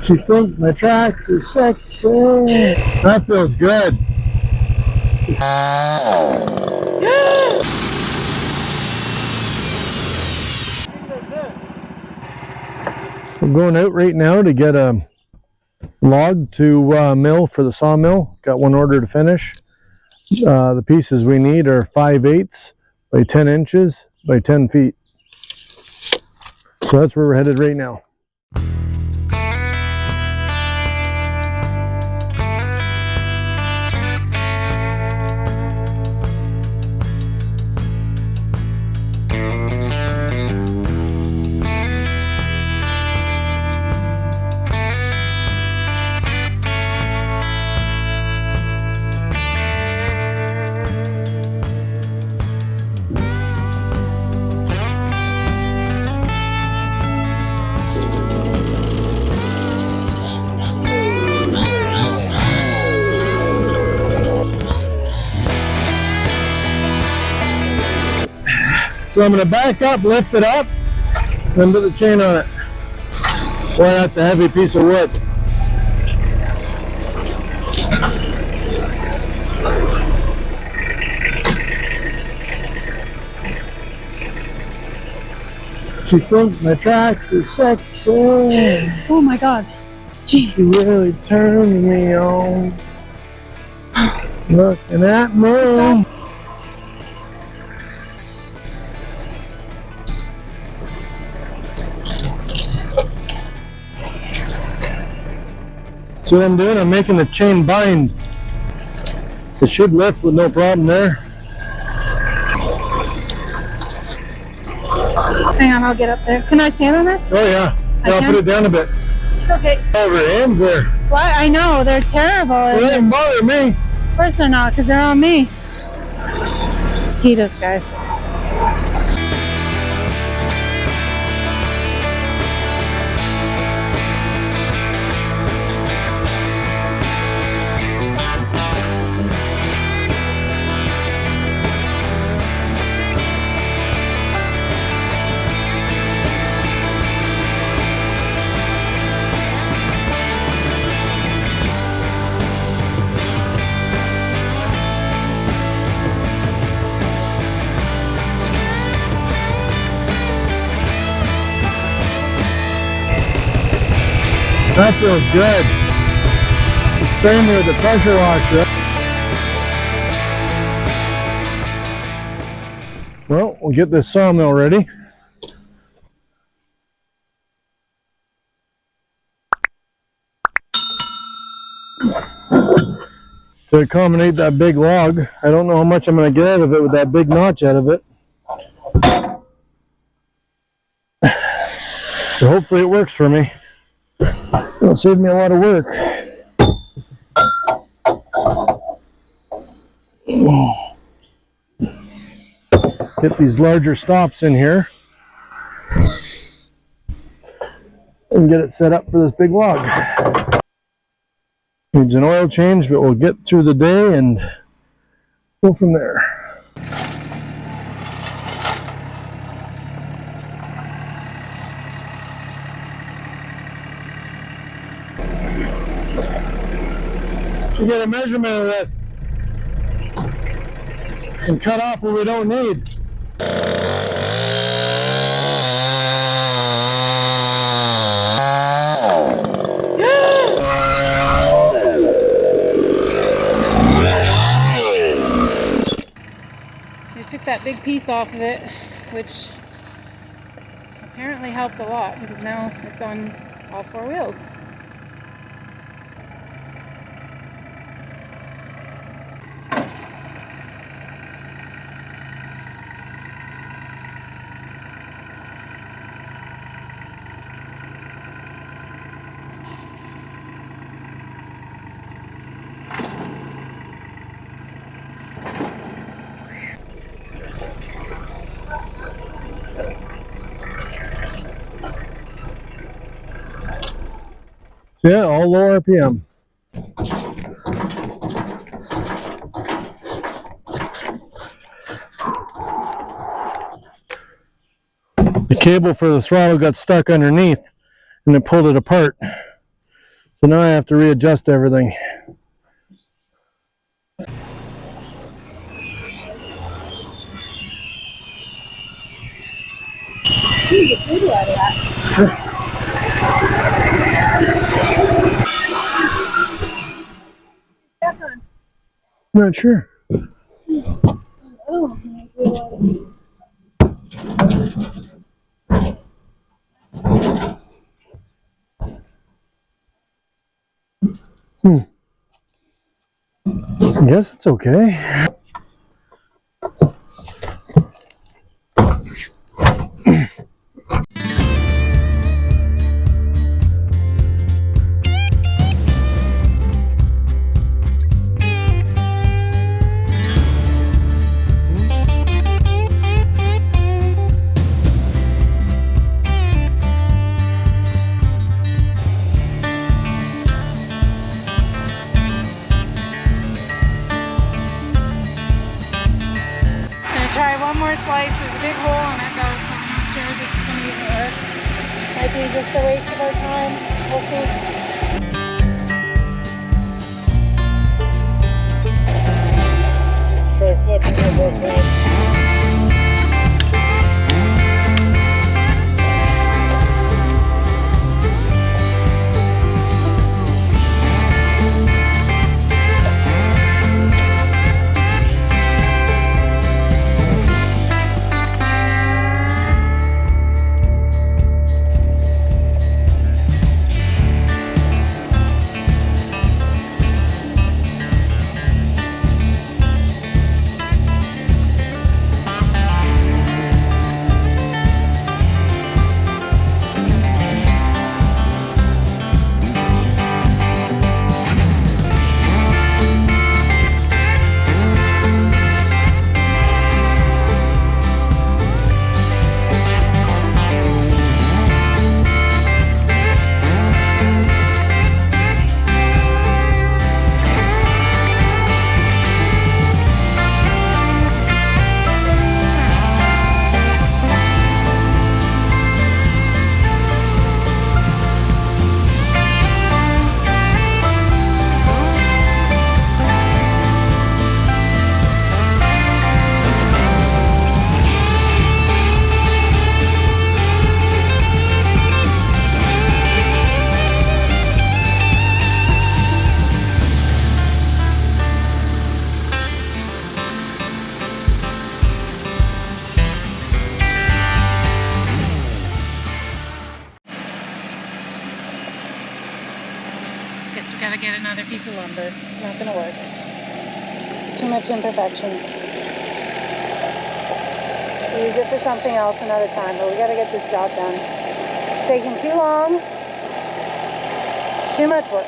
She thinks my tractor's sexy. That feels good. We're going out right now to get a log to mill for the sawmill. Got one order to finish. The pieces we need are 5/8 by 10 inches by 10 feet. So that's where we're headed right now. So I'm going to back up, lift it up, and put the chain on it. Boy, that's a heavy piece of wood. She thinks my tractor's sexy. Oh my God. Jeez. She really turned me on. Looking at me. So what I'm doing, I'm making the chain bind. It should lift with no problem there. Hang on, I'll get up there. Can I stand on this? Oh yeah. I'll put it down a bit. It's okay. Over hands there. What? I know, they're terrible. It doesn't bother me. Of course they're not, because they're on me. Mosquitoes, guys. That feels good. It's spraying me with the pressure washer. Well, we'll get this sawmill ready. To accommodate that big log. I don't know how much I'm going to get out of it with that big notch out of it. So hopefully it works for me. It'll save me a lot of work. Get these larger stops in here and get it set up for this big log. Needs an oil change, but we'll get through the day and go from there. To get a measurement of this and cut off what we don't need. So you took that big piece off of it, which apparently helped a lot because now it's on all four wheels. So yeah, all low RPM. The cable for the throttle got stuck underneath and it pulled it apart. So now I have to readjust everything. You get video out of that. Not sure. Oh my God. I guess it's okay. Try one more slice. There's a big hole in it though, so I'm not sure if this is going to even work. Might be just a waste of our time. We'll see. Try flipping it both ways. Guess we gotta get another piece of lumber. It's not gonna work. It's too much imperfections. We'll use it for something else another time, but we gotta get this job done. It's taking too long. Too much work.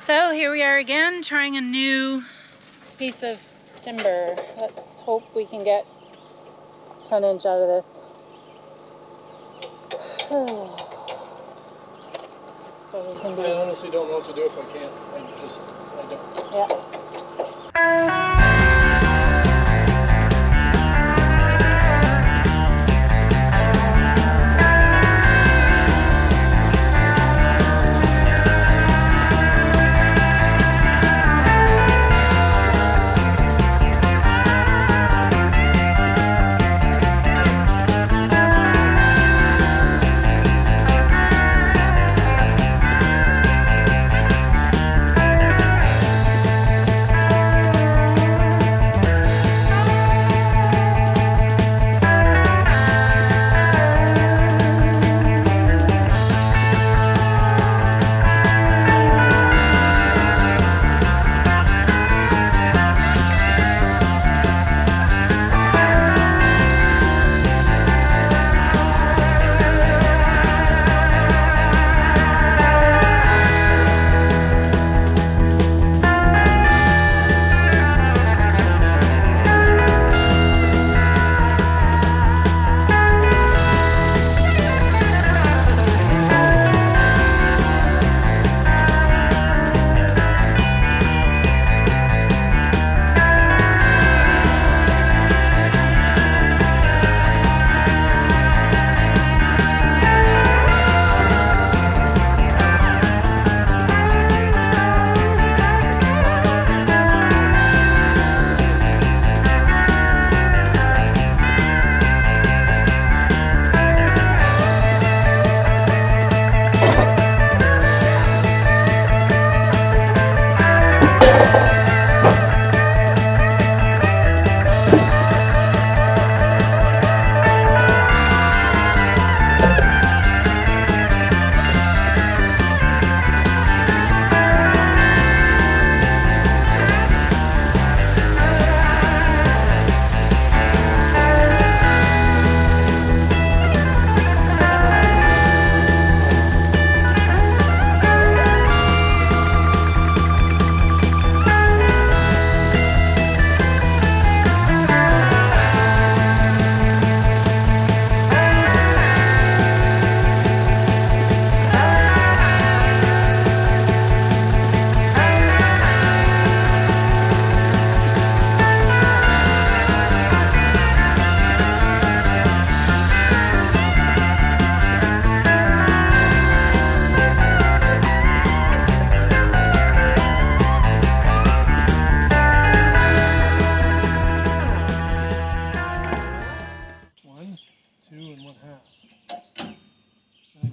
So here we are again, trying a new piece of timber. Let's hope we can get 10-inch out of this. So we can I honestly don't know what to do if I can't. I don't. Yeah.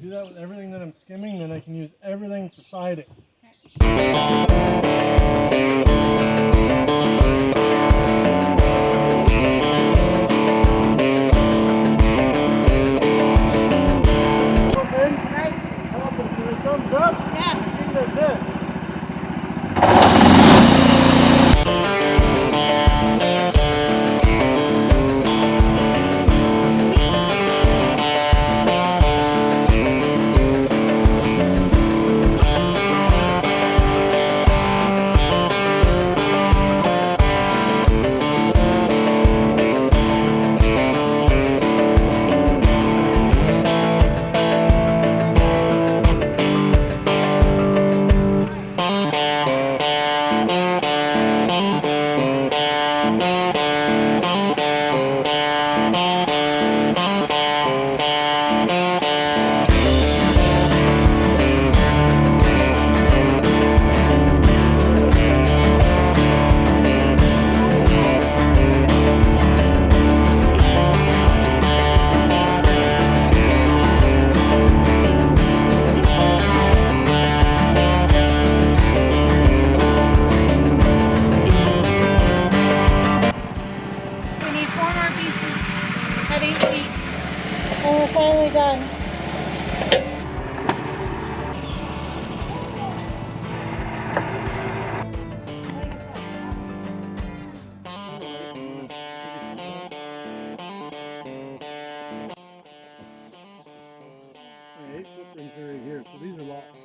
do that with everything that I'm skimming, then I can use everything for siding. Thumbs up? Yeah. I think that's it. We need 4 more pieces at 8 feet. And we're finally done. Eight footprints right here, so these are lots.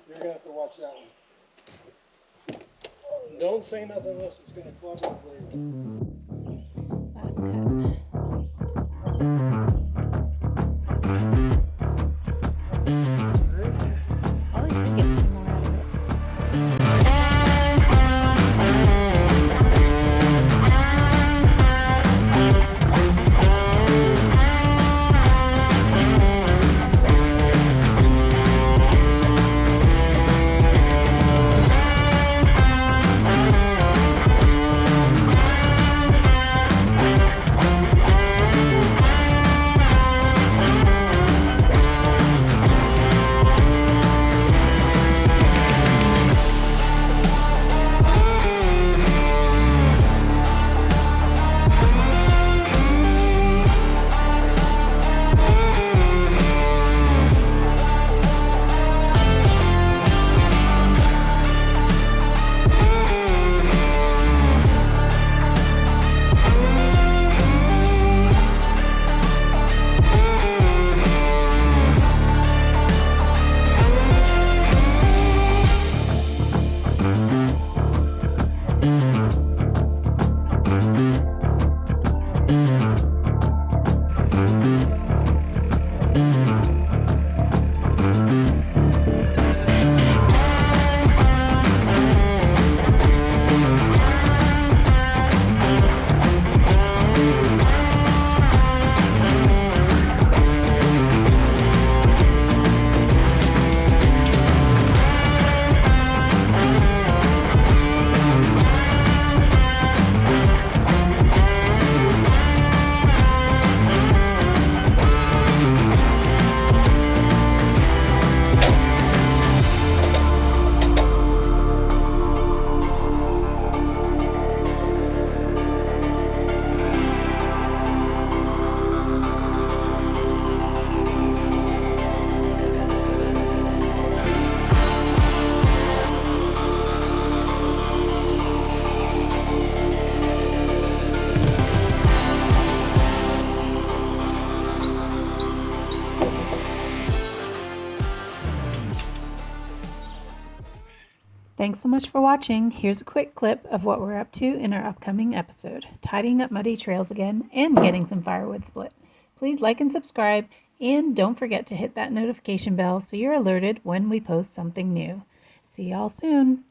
You're gonna have to watch that one. Don't say nothing unless it's gonna club up later. Last cut. Probably could get 2 more out of it. Thanks so much for watching. Here's a quick clip of what we're up to in our upcoming episode, tidying up muddy trails again and getting some firewood split. Please like and subscribe, and don't forget to hit that notification bell so you're alerted when we post something new. See y'all soon.